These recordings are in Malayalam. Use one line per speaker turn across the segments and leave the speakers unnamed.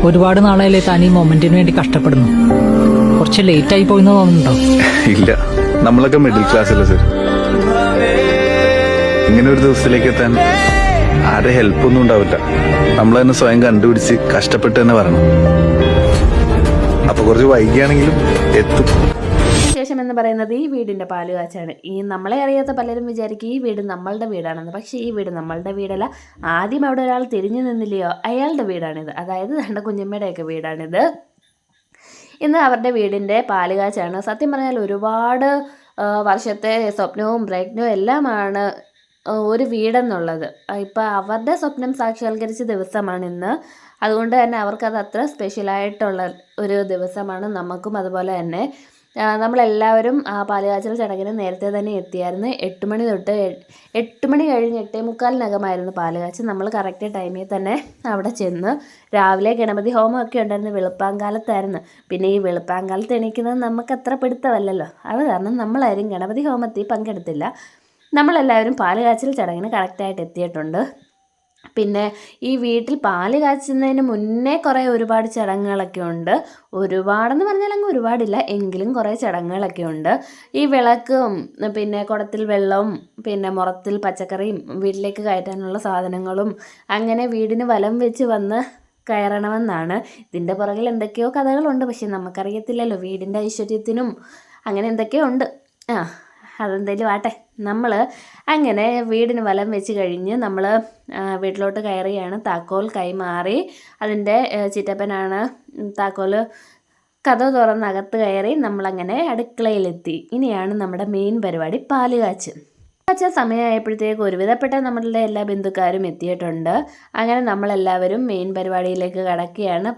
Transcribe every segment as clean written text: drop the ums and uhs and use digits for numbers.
ഒരുപാട് നാളായാലേ താൻ ഈ മൊമെന്റിന് വേണ്ടി കഷ്ടപ്പെടുന്നു. കുറച്ച് ലേറ്റ് ആയി പോയിന്ന് തോന്നുന്നുണ്ടോ?
ഇല്ല, നമ്മളൊക്കെ മിഡിൽ ക്ലാസ് അല്ലേ സർ. ഇങ്ങനെ ഒരു ദിവസത്തിലേക്ക് എത്താൻ ആരുടെ ഹെൽപ്പൊന്നും ഉണ്ടാവില്ല. നമ്മൾ തന്നെ സ്വയം കണ്ടുപിടിച്ച് കഷ്ടപ്പെട്ട് തന്നെ വരണം. അപ്പൊ കുറച്ച് വൈകിയാണെങ്കിലും എത്തും.
ശേഷം എന്ന് പറയുന്നത് ഈ വീടിൻ്റെ പാലുകാച്ചാണ്. ഈ നമ്മളെ അറിയാത്ത പലരും വിചാരിക്കും ഈ വീട് നമ്മളുടെ വീടാണെന്ന്. പക്ഷേ ഈ വീട് നമ്മളുടെ വീടല്ല. ആദ്യം അവിടെ ഒരാൾ തിരിഞ്ഞു നിന്നില്ലയോ, അയാളുടെ വീടാണിത്. അതായത് നമ്മുടെ കുഞ്ഞമ്മയുടെയൊക്കെ വീടാണിത്. ഇന്ന് അവരുടെ വീടിൻ്റെ പാലുകാച്ചാണ്. സത്യം പറഞ്ഞാൽ ഒരുപാട് വർഷത്തെ സ്വപ്നവും പ്രയത്നവും എല്ലാമാണ് ഒരു വീടെന്നുള്ളത്. ഇപ്പം അവരുടെ സ്വപ്നം സാക്ഷാത്കരിച്ച ദിവസമാണിന്ന്. അതുകൊണ്ട് തന്നെ അവർക്കത് അത്ര സ്പെഷ്യലായിട്ടുള്ള ഒരു ദിവസമാണ്. നമുക്കും അതുപോലെ തന്നെ നമ്മളെല്ലാവരും ആ പാലുകാച്ചൽ ചടങ്ങിന് നേരത്തെ തന്നെ എത്തിയായിരുന്നു. 8 മണി തൊട്ട് 8 മണി കഴിഞ്ഞ് 8:45 പാലുകാച്ചൽ. നമ്മൾ കറക്റ്റ് ടൈമിൽ തന്നെ അവിടെ ചെന്ന് രാവിലെ ഗണപതി ഹോമമൊക്കെ ഉണ്ടായിരുന്നു. വെളുപ്പാങ്കാലത്തായിരുന്നു. പിന്നെ ഈ വെളുപ്പാങ്കാലത്ത് എണീക്കുന്നത് നമുക്കത്ര പിടുത്തമല്ലല്ലോ. അത് കാരണം നമ്മളാരും ഗണപതി ഹോമത്തിൽ പങ്കെടുത്തില്ല. നമ്മളെല്ലാവരും പാലുകാച്ചൽ ചടങ്ങിന് കറക്റ്റായിട്ട് എത്തിയിട്ടുണ്ട്. പിന്നെ ഈ വീട്ടിൽ പാല് കാച്ചുന്നതിന് മുന്നേ ഒരുപാട് ചടങ്ങുകളൊക്കെ ഉണ്ട്. ഒരുപാടെന്ന് പറഞ്ഞാൽ അങ്ങ് ഒരുപാടില്ല, എങ്കിലും കുറേ ചടങ്ങുകളൊക്കെ ഉണ്ട്. ഈ വിളക്കും പിന്നെ കുടത്തിൽ വെള്ളവും പിന്നെ മുറത്തിൽ പച്ചക്കറിയും വീട്ടിലേക്ക് കയറ്റാനുള്ള സാധനങ്ങളും അങ്ങനെ വീടിന് വലം വെച്ച് വന്ന് കയറണമെന്നാണ്. ഇതിൻ്റെ പുറകിൽ എന്തൊക്കെയോ കഥകളുണ്ട്. പക്ഷെ നമുക്കറിയത്തില്ലല്ലോ. വീടിൻ്റെ ഐശ്വര്യത്തിനും അങ്ങനെ എന്തൊക്കെയോ ഉണ്ട്. അതെന്തെങ്കിലും ആട്ടെ. നമ്മൾ അങ്ങനെ വീടിന് വലം വെച്ച് കഴിഞ്ഞ് നമ്മൾ വീട്ടിലോട്ട് കയറിയാണ്. താക്കോൽ കൈമാറി അതിൻ്റെ ചിറ്റപ്പനാണ് താക്കോൽ കതവ് തുറന്ന് അകത്ത് കയറി നമ്മളങ്ങനെ അടുക്കളയിലെത്തി. ഇനിയാണ് നമ്മുടെ മെയിൻ പരിപാടി, പാല് കാച്ച്. സമയമായപ്പോഴത്തേക്ക് ഒരുവിധപ്പെട്ട നമ്മളുടെ എല്ലാ ബന്ധുക്കാരും എത്തിയിട്ടുണ്ട്. അങ്ങനെ നമ്മളെല്ലാവരും മെയിൻ പരിപാടിയിലേക്ക് കടക്കുകയാണ്.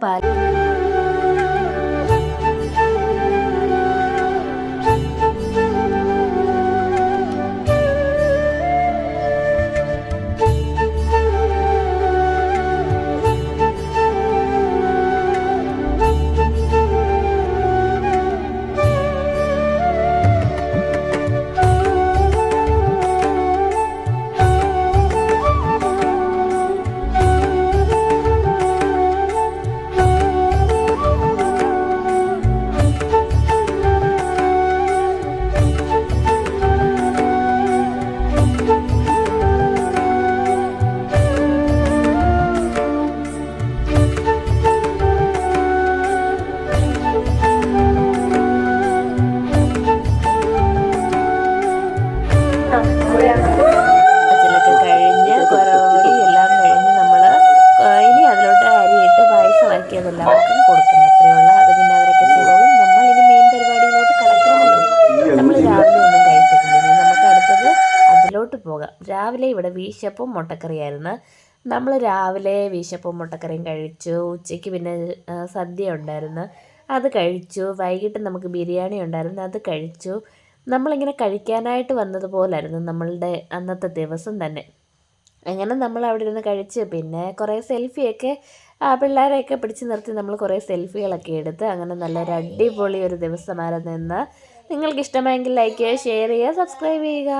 എല്ലാവർക്കും കൊടുക്കണം. അത്രയുള്ള അത് പിന്നെ അവരൊക്കെ ചെയ്തോളും. നമ്മളിനി മെയിൻ പരിപാടിയിലോട്ട് കടക്കണമല്ലോ. നമ്മൾ രാവിലെ ഒന്നും കഴിച്ചിട്ടില്ല. ഇനി നമുക്ക് അടുത്തത് അതിലോട്ട് പോകാം. രാവിലെ ഇവിടെ വീശപ്പും മുട്ടക്കറിയായിരുന്നു. നമ്മൾ രാവിലെ വീശപ്പും മുട്ടക്കറിയും കഴിച്ചു. ഉച്ചയ്ക്ക് പിന്നെ സദ്യ ഉണ്ടായിരുന്നു, അത് കഴിച്ചു. വൈകിട്ട് നമുക്ക് ബിരിയാണി ഉണ്ടായിരുന്നു, അത് കഴിച്ചു. നമ്മളിങ്ങനെ കഴിക്കാനായിട്ട് വന്നതുപോലായിരുന്നു നമ്മളുടെ അന്നത്തെ ദിവസം തന്നെ. അങ്ങനെ നമ്മൾ അവിടെ ഇരുന്ന് കഴിച്ച് പിന്നെ കുറേ സെൽഫിയൊക്കെ പിള്ളേരെയൊക്കെ പിടിച്ച് നിർത്തി നമ്മൾ കുറേ സെൽഫികളൊക്കെ എടുത്ത് അങ്ങനെ നല്ലൊരു അടിപൊളി ഒരു ദിവസമായിരുന്നു ഇന്ന്. നിങ്ങൾക്ക് ഇഷ്ടമായെങ്കിൽ ലൈക്ക് ചെയ്യുക, ഷെയർ ചെയ്യുക, സബ്സ്ക്രൈബ് ചെയ്യുക.